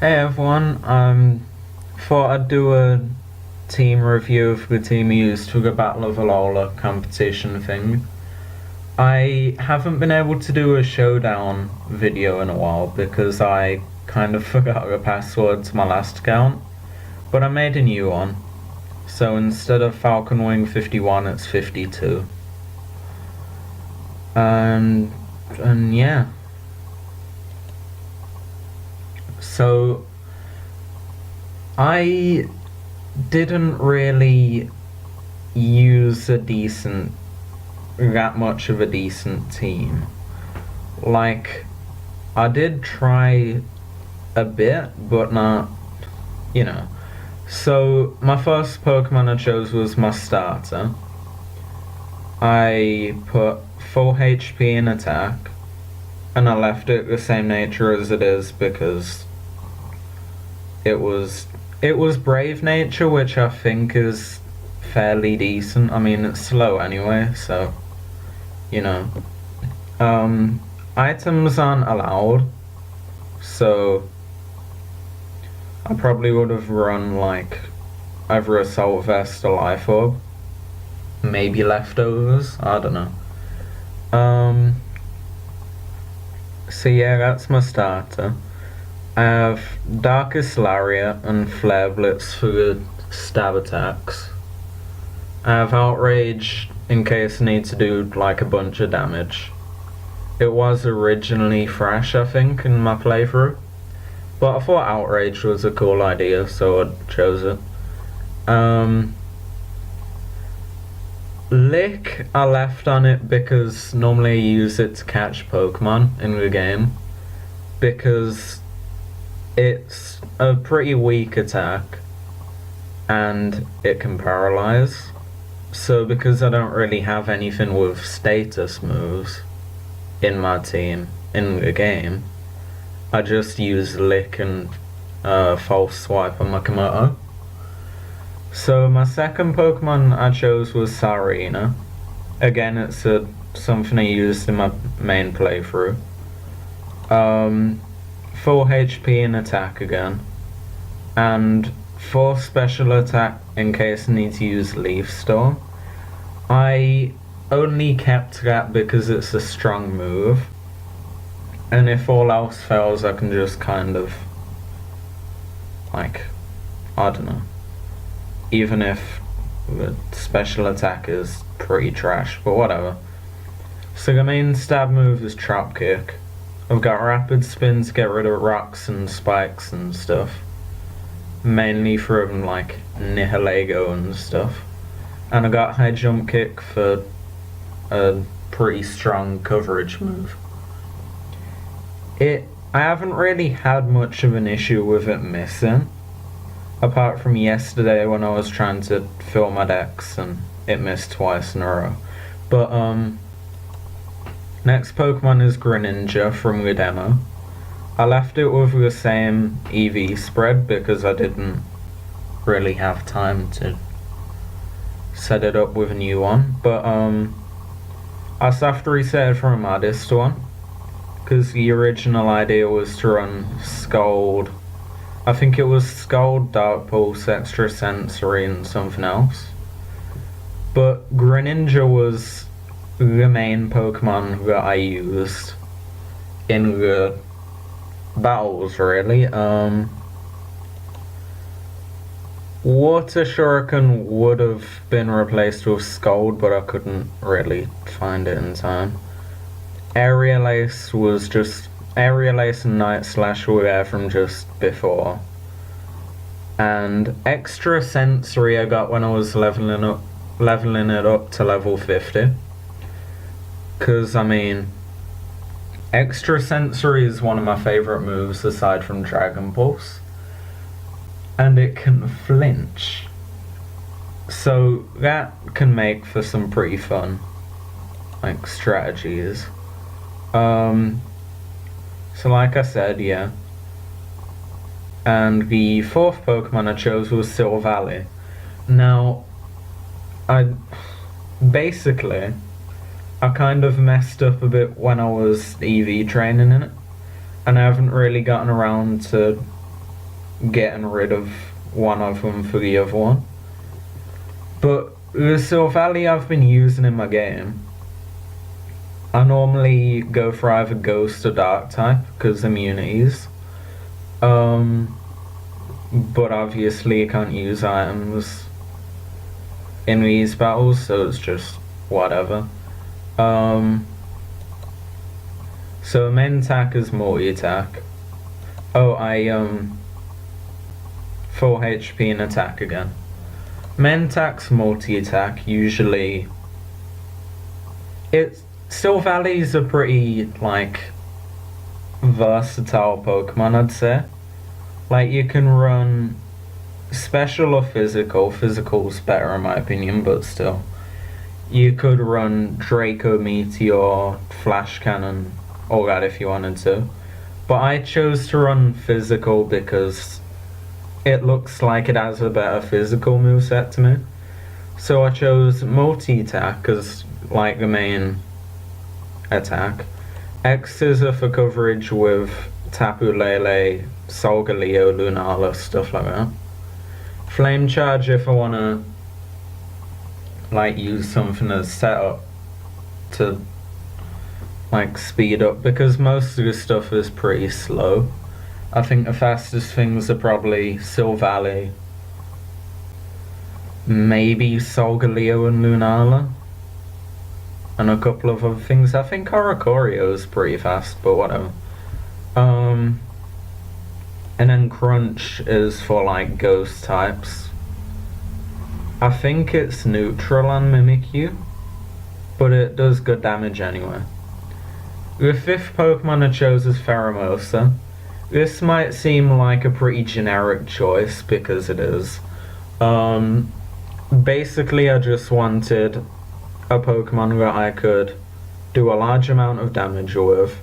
Hey everyone, thought I'd do a team review of the team we used for the Battle of Alola competition thing. I haven't been able to do a showdown video in a while because I kind of forgot the password to my last account, but I made a new one. So instead of Falcon Wing 51, it's 52. And yeah. So I didn't really use that much of a decent team. Like, I did try a bit, but not, you know. So, my first Pokemon I chose was my starter. I put full HP in attack, and I left it the same nature as it is because it was brave nature, which I think is fairly decent. I mean, it's slow anyway, so you know. Items aren't allowed, so I probably would have run like either Assault Vest or Life Orb, maybe Leftovers. I don't know. So yeah, that's my starter. I have Darkest Lariat and Flare Blitz for the stab attacks. I have Outrage in case I need to do like a bunch of damage. It was originally Thrash, I think, in my playthrough, but I thought Outrage was a cool idea, so I chose it. Lick I left on it because normally I use it to catch Pokemon in the game, because it's a pretty weak attack and it can paralyze. So because I don't really have anything with status moves in my team in the game, I just use Lick and False Swipe on my Komodo. So my second Pokemon I chose was Sarina. Again, it's something I used in my main playthrough. Full HP and attack again, and 4 special attack in case I need to use Leaf Storm. I only kept that because it's a strong move, and if all else fails I can just kind of, like, I don't know, even if the special attack is pretty trash, but whatever. So the main stab move is Chop Kick. I've got Rapid Spin to get rid of rocks and spikes and stuff, mainly from like Nihilego and stuff. And I got High Jump Kick for a pretty strong coverage move. I haven't really had much of an issue with it missing, apart from yesterday when I was trying to fill my decks and it missed twice in a row. But next Pokemon is Greninja from the demo. I left it with the same EV spread because I didn't really have time to set it up with a new one. But I still have to reset it from a modest one, because the original idea was to run Scald. I think it was Scald, Dark Pulse, Extra Sensory, and something else. But Greninja was the main Pokemon that I used in the battles, really. Water Shuriken would have been replaced with Scald, but I couldn't really find it in time. Aerial Ace was just Aerial Ace and Night Slash were there from just before. And Extra Sensory I got when I was leveling it up to level 50. Because, I mean, Extra Sensory is one of my favourite moves aside from Dragon Pulse. And it can flinch. So that can make for some pretty fun, like, strategies. So like I said, yeah. And the fourth Pokemon I chose was Silvally. Now, I kind of messed up a bit when I was EV training in it, and I haven't really gotten around to getting rid of one of them for the other one. But the Silvally I've been using in my game, I normally go for either Ghost or Dark type, because immunities. But obviously you can't use items in these battles, so it's just whatever. So main attack is multi-attack. Oh, full HP and attack again. Main attack's multi-attack, usually. Silvally's a pretty, like, versatile Pokemon, I'd say. Like, you can run special or physical. Physical's better in my opinion, but still. You could run Draco Meteor, Flash Cannon, all that if you wanted to. But I chose to run physical because it looks like it has a better physical moveset to me. So I chose multi-attack as like the main attack. X Scissor for coverage with Tapu Lele, Solgaleo, Lunala, stuff like that. Flame Charge if I wanna like use something as set up to like speed up, because most of the stuff is pretty slow. I think the fastest things are probably Silvally, maybe Solgaleo and Lunala, and a couple of other things. I think Oricorio is pretty fast, but whatever. And then Crunch is for like ghost types. I think it's neutral on Mimikyu, but it does good damage anyway. The fifth Pokemon I chose is Pheromosa. This might seem like a pretty generic choice, because it is. Basically I just wanted a Pokemon that I could do a large amount of damage with,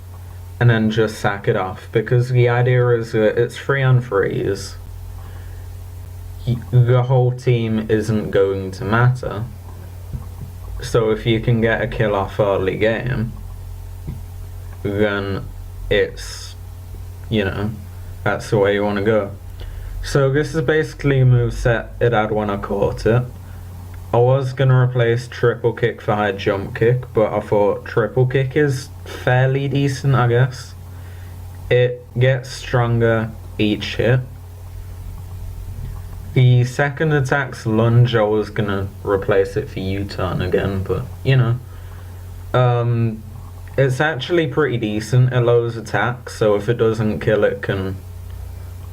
and then just sack it off, because the idea is that it's 3-on-3s. The whole team isn't going to matter. So if you can get a kill off early game, then it's, you know, that's the way you want to go. So this is basically a moveset it had when I caught it. I was going to replace Triple Kick for High Jump Kick, but I thought Triple Kick is fairly decent, I guess. It gets stronger each hit. The second attack's Lunge. I was going to replace it for U-Turn again, but, you know. It's actually pretty decent. It lowers attack, so if it doesn't kill, it can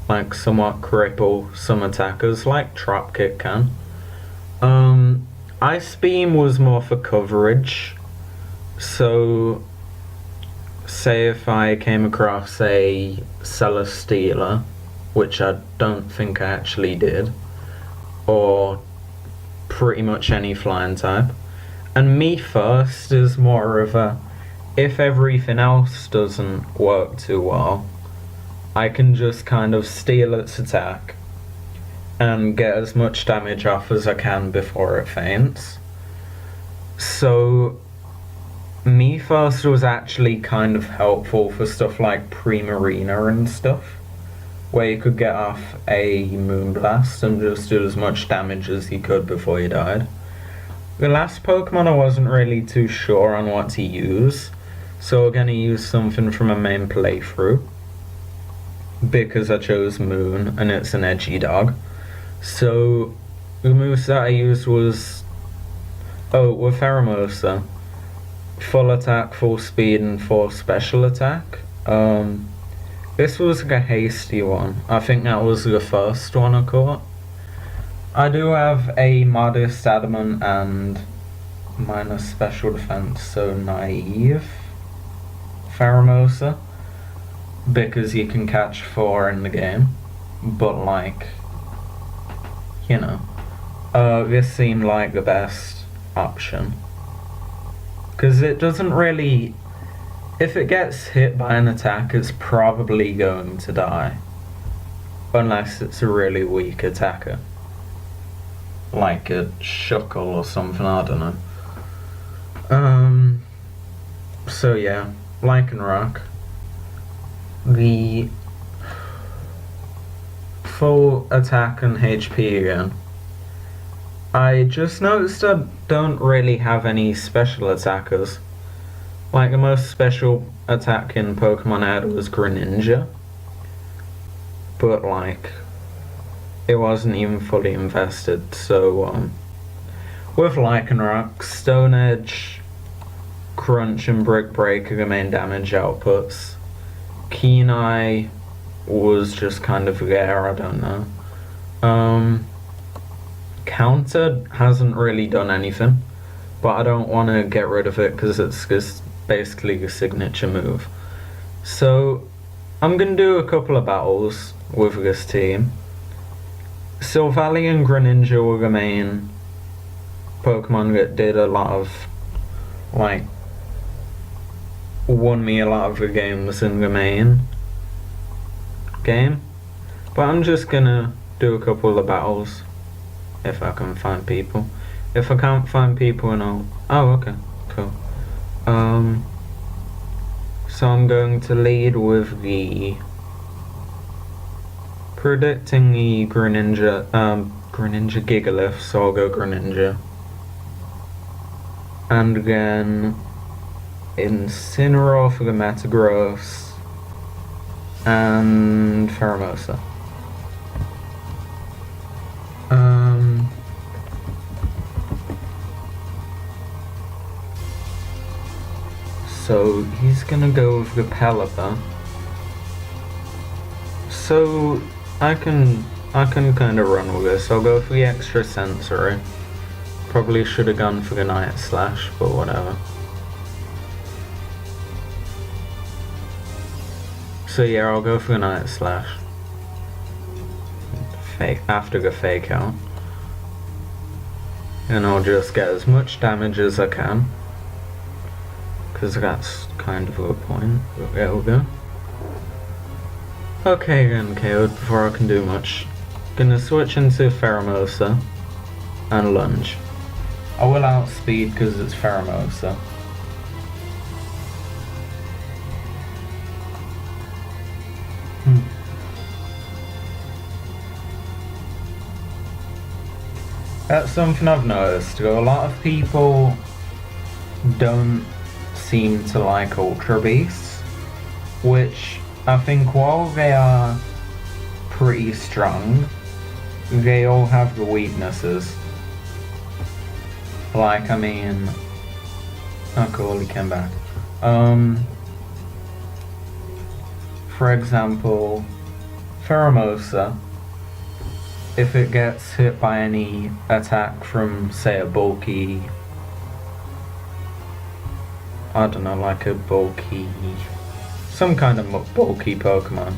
like somewhat cripple some attackers, like Trap Kick can. Ice Beam was more for coverage. So say if I came across a Celesteela, which I don't think I actually did, or pretty much any flying type, and Me First is more of a, if everything else doesn't work too well, I can just kind of steal its attack and get as much damage off as I can before it faints. So Me First was actually kind of helpful for stuff like Primarina and stuff, where you could get off a Moonblast and just do as much damage as you could before you died. The last Pokemon I wasn't really too sure on what to use, so we're going to use something from a main playthrough, because I chose Moon and it's an edgy dog. So the moves that I used was, with Pheromosa, full attack, full speed, and full special attack. This was like a hasty one. I think that was the first one I caught. I do have a modest adamant and minus special defense, so naive Pheromosa, because you can catch 4 in the game, but like, you know, this seemed like the best option, because it doesn't really, if it gets hit by an attack, it's probably going to die, unless it's a really weak attacker, like a Shuckle or something, I don't know. So yeah, Lycanroc. The full attack and HP again. I just noticed I don't really have any special attackers. Like, the most special attack in Pokemon I had was Greninja. But, like, it wasn't even fully invested, so, with Lycanroc, Stone Edge, Crunch, and Brick Break are the main damage outputs. Keen Eye was just kind of there, I don't know. Counter hasn't really done anything, but I don't want to get rid of it because it's just basically a signature move. So I'm going to do a couple of battles with this team. Silvally and Greninja were the main Pokemon that did a lot of, like, won me a lot of the games in the main game. But I'm just gonna do a couple of battles if I can find people. If I can't find people, and I'll... Oh, okay, cool. So I'm going to lead with the... predicting the Greninja Gigalith, so I'll go Greninja. And then Incineroar for the Metagross and Pheromosa. So he's gonna go with the Pelipper. So I can kind of run with this. I'll go for the extra sensory. Probably should have gone for the Night Slash, but whatever. So yeah, I'll go for the Night Slash. After the Fake Out. And I'll just get as much damage as I can. Because that's kind of a point. But there we go. Okay then, KO'd before I can do much. Gonna switch into Pheromosa and Lunge. I will outspeed because it's Pheromosa. That's something I've noticed. A lot of people don't seem to like Ultra Beasts, which I think while they are pretty strong, they all have the weaknesses. Like, I mean... Oh cool, he came back. For example, Pheromosa, if it gets hit by any attack from, say, a bulky... I don't know, like a bulky... some kind of bulky Pokemon,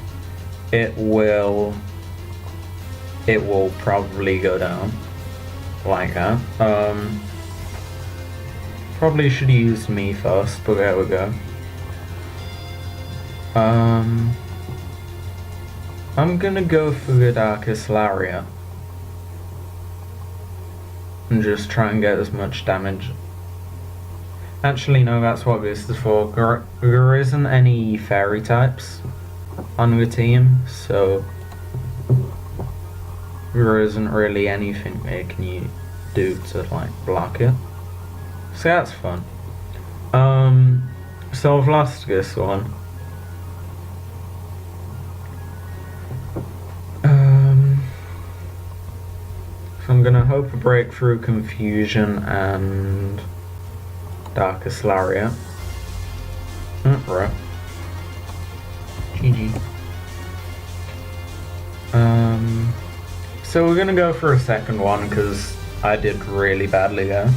it will probably go down. Like that. Probably should have used me first, but there we go. I'm gonna go for the Darkest Lariat and just try and get as much damage. Actually, no, that's what this is for. There isn't any fairy types on the team, so there isn't really anything they can do to, like, block it. So that's fun. So I've lost this one. So I'm gonna hope to break through Confusion and Darkest Lariat. Right. GG. So we're gonna go for a second one because I did really badly there.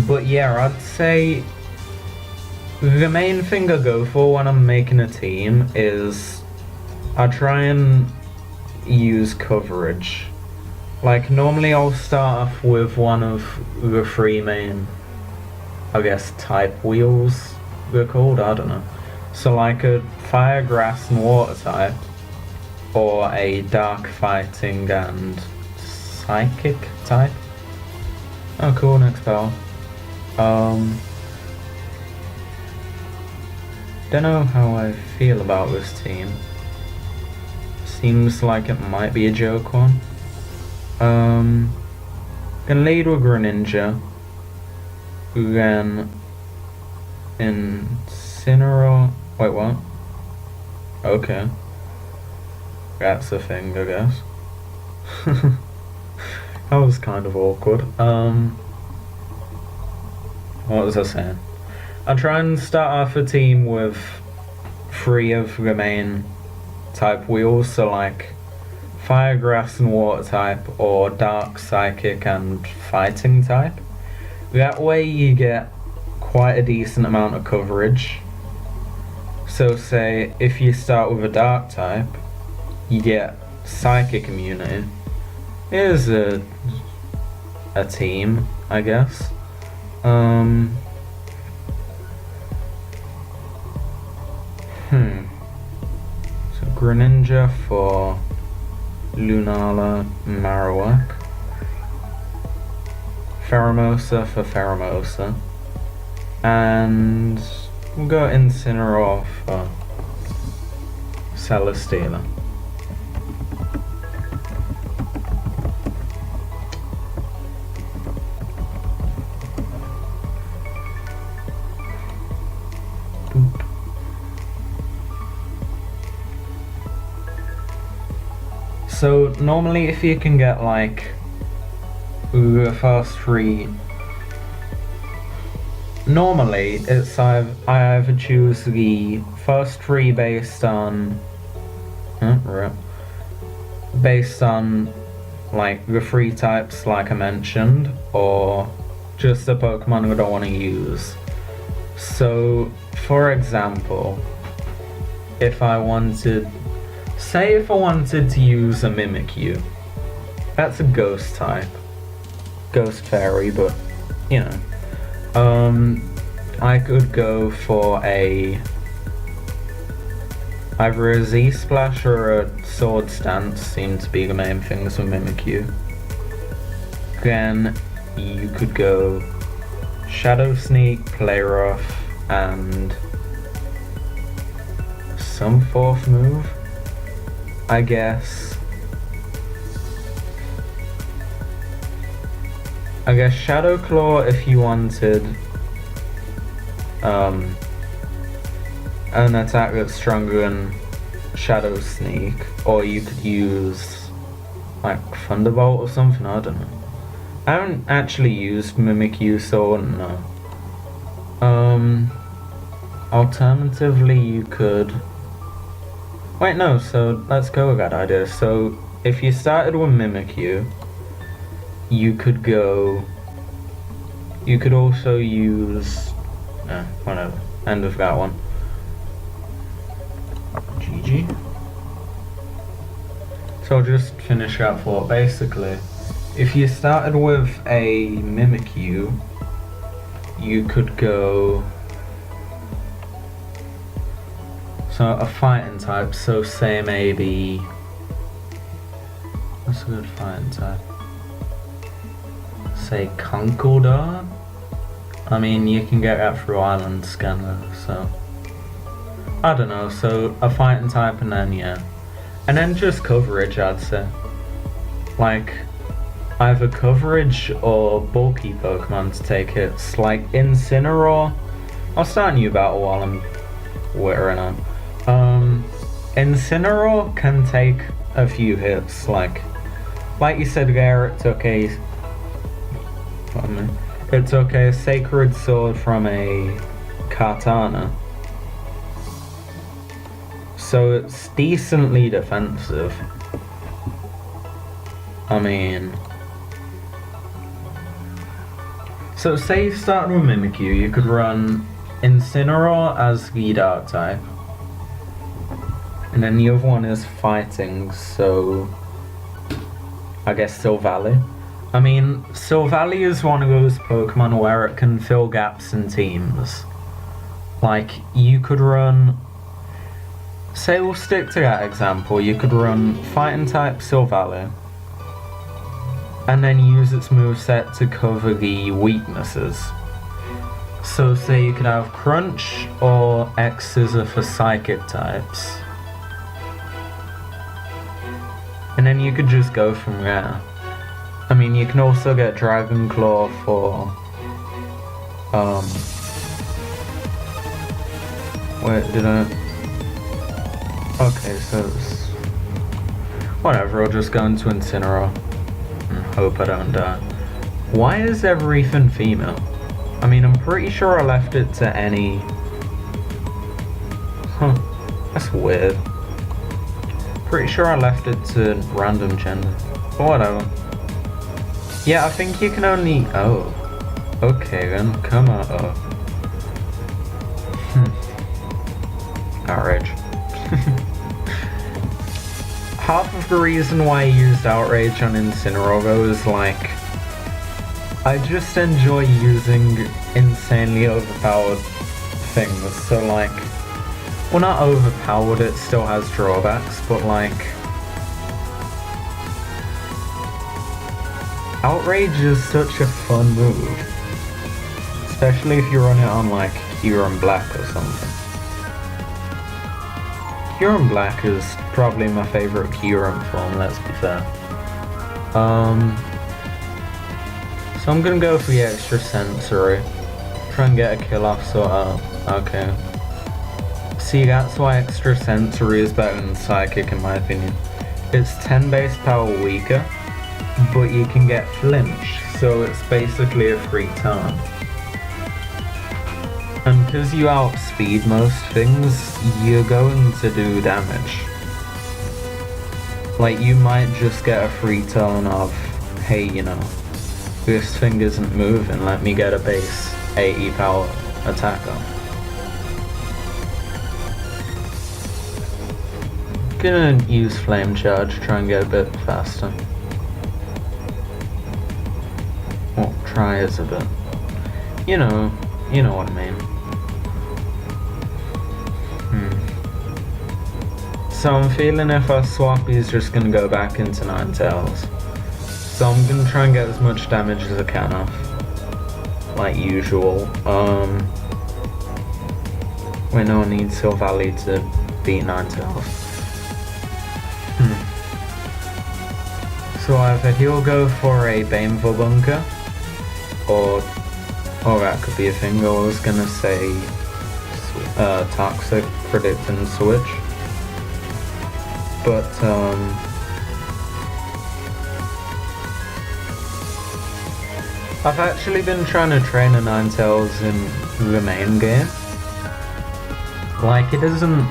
But yeah, I'd say the main thing I go for when I'm making a team is I try and use coverage. Like, normally I'll start off with one of the three main, I guess, type wheels they're called, I don't know. So like a fire, grass and water type, or a dark fighting and psychic type. Oh cool, next battle. Don't know how I feel about this team. Seems like it might be a joke one. Gonna lead with Greninja. Then Incineroar. Wait, what? Okay. That's a thing, I guess. That was kind of awkward. What was I saying? I'll try and start off a team with 3 of the main type wheels, so like Fire, Grass and Water type, or Dark, Psychic and Fighting type. That way you get quite a decent amount of coverage. So say if you start with a Dark type, you get Psychic immunity. Here's a team, I guess. So Greninja for Lunala Marowak. Pheromosa for Pheromosa. And we'll go Incineroar for Celesteela. So normally if you can get like the first 3, normally it's I either choose the first 3 based on like the 3 types like I mentioned, or just the Pokemon I don't want to use. So for example, if I wanted to use a Mimikyu, that's a ghost type, ghost fairy, but you know, I could go for either a Z-Splash or a Sword Stance seem to be the main things with Mimikyu. Then you could go Shadow Sneak, Play Rough, and some 4th move, I guess Shadow Claw if you wanted an attack that's stronger than Shadow Sneak, or you could use like Thunderbolt or something, I don't know. I haven't actually used Mimikyu, so I don't know. Alternatively you could wait, no, so let's go with that idea. So if you started with Mimikyu, you could also use whatever, end of that one. GG. So I'll just finish that thought. Basically, if you started with a Mimikyu, you could go a fighting type, so say maybe, what's a good fighting type? Say Conkeldurr? I mean, you can get that through Island Scanner, so I don't know, so a fighting type, and then just coverage, I'd say. Like, either coverage or bulky Pokemon to take hits, like Incineroar. I'll start a new battle while I'm wearing on. Incineroar can take a few hits, like you said there, it took a Sacred Sword from a Katana, so it's decently defensive. I mean, so say you started with Mimikyu, you could run Incineroar as the Dark type, and then the other one is fighting, so I guess Silvally. I mean, Silvally is one of those Pokemon where it can fill gaps in teams. Like, you could run, say we'll stick to that example, you could run fighting type Silvally, and then use its moveset to cover the weaknesses. So say you could have Crunch or X Scissor for Psychic types. And then you could just go from there. I mean, you can also get Dragon Claw for, wait, did I? Okay, so it's, whatever, I'll just go into Incineroar and hope I don't die. Why is everything female? I mean, I'm pretty sure I left it to any... Huh, that's weird. Pretty sure I left it to random gender, but whatever. Yeah, I think you can only... Oh. Okay then, come on up. Outrage. Half of the reason why I used Outrage on Incineroar though is like... I just enjoy using insanely overpowered things, so like... Well, not overpowered, it still has drawbacks, but like... Outrage is such a fun move. Especially if you run it on like Kyurem Black or something. Kyurem Black is probably my favourite Kyurem form, let's be fair. So I'm gonna go for the extra sensory. Try and get a kill off, sort out. Okay. See, that's why extra sensory is better than psychic in my opinion. It's 10 base power weaker, but you can get flinch, so it's basically a free turn. And because you outspeed most things, you're going to do damage. Like, you might just get a free turn of, hey, you know, this thing isn't moving, let me get a base 80 power attack on. Gonna use Flame Charge, try and get a bit faster. Well, try is a bit. You know what I mean. So I'm feeling if I swap, he's just gonna go back into Ninetales. So I'm gonna try and get as much damage as I can off. Like usual. Wait, no, I need Silvally to beat Ninetales. So either he'll go for a Baneful Bunker, or that could be a thing. I was gonna say Toxic, Predict and Switch. But I've actually been trying to train a Ninetales in the main game. Like, it isn't...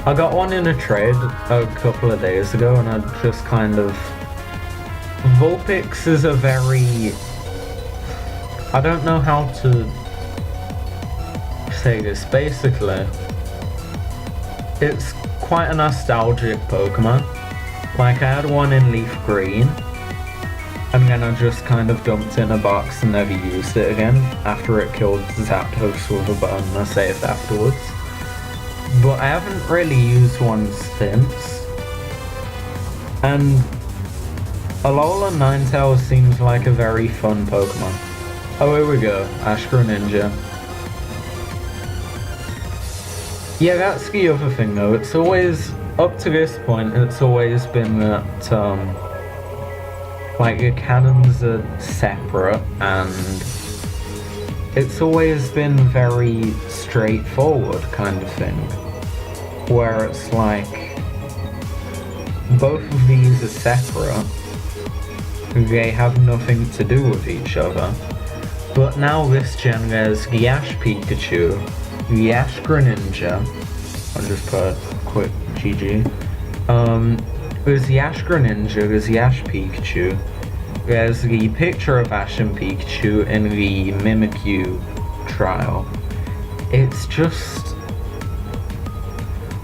I got one in a trade a couple of days ago, and I just kind of... Vulpix is a very... I don't know how to say this. Basically, it's quite a nostalgic Pokemon. Like, I had one in Leaf Green, and then I just kind of dumped it in a box and never used it again after it killed Zapdos with a button I saved afterwards. But I haven't really used one since. And Alola Ninetales seems like a very fun Pokemon. Oh, here we go. Ash-Greninja. Yeah, that's the other thing though. It's always, up to this point, it's always been that, like, your cannons are separate, and it's always been very straightforward kind of thing. Where it's like, both of these are separate, they have nothing to do with each other. But now this gen there's the Ash Pikachu, the Ash-Greninja, I'll just put a quick GG. There's the Ash-Greninja, there's the Ash Pikachu, there's the picture of Ash and Pikachu in the Mimikyu trial. It's just...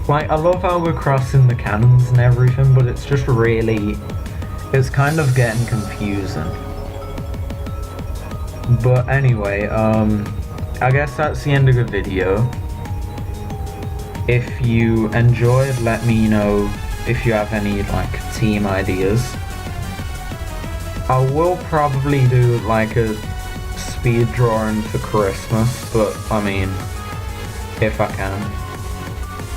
like, I love how we're crossing the cannons and everything, but it's just really... it's kind of getting confusing. But anyway, I guess that's the end of the video. If you enjoyed, let me know if you have any, like, team ideas. I will probably do, like, a speed drawing for Christmas, but I mean, if I can.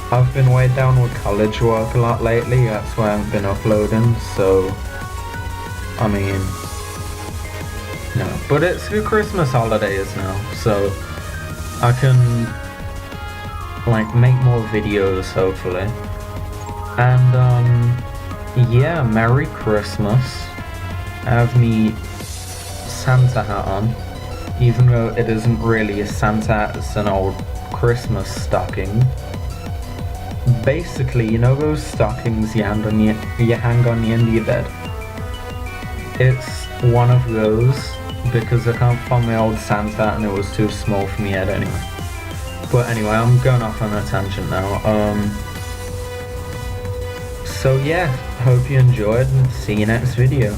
I've been weighed down with college work a lot lately, that's why I haven't been uploading, so I mean, no. But it's the Christmas holidays now, so I can like make more videos hopefully. And yeah, Merry Christmas. I have me Santa hat on, even though it isn't really a Santa hat, it's an old Christmas stocking. Basically, you know those stockings you hang on the end of your bed? It's one of those, because I can't find my old Santa hat and it was too small for me head anyway. But anyway, I'm going off on a tangent now. So yeah, hope you enjoyed and see you next video.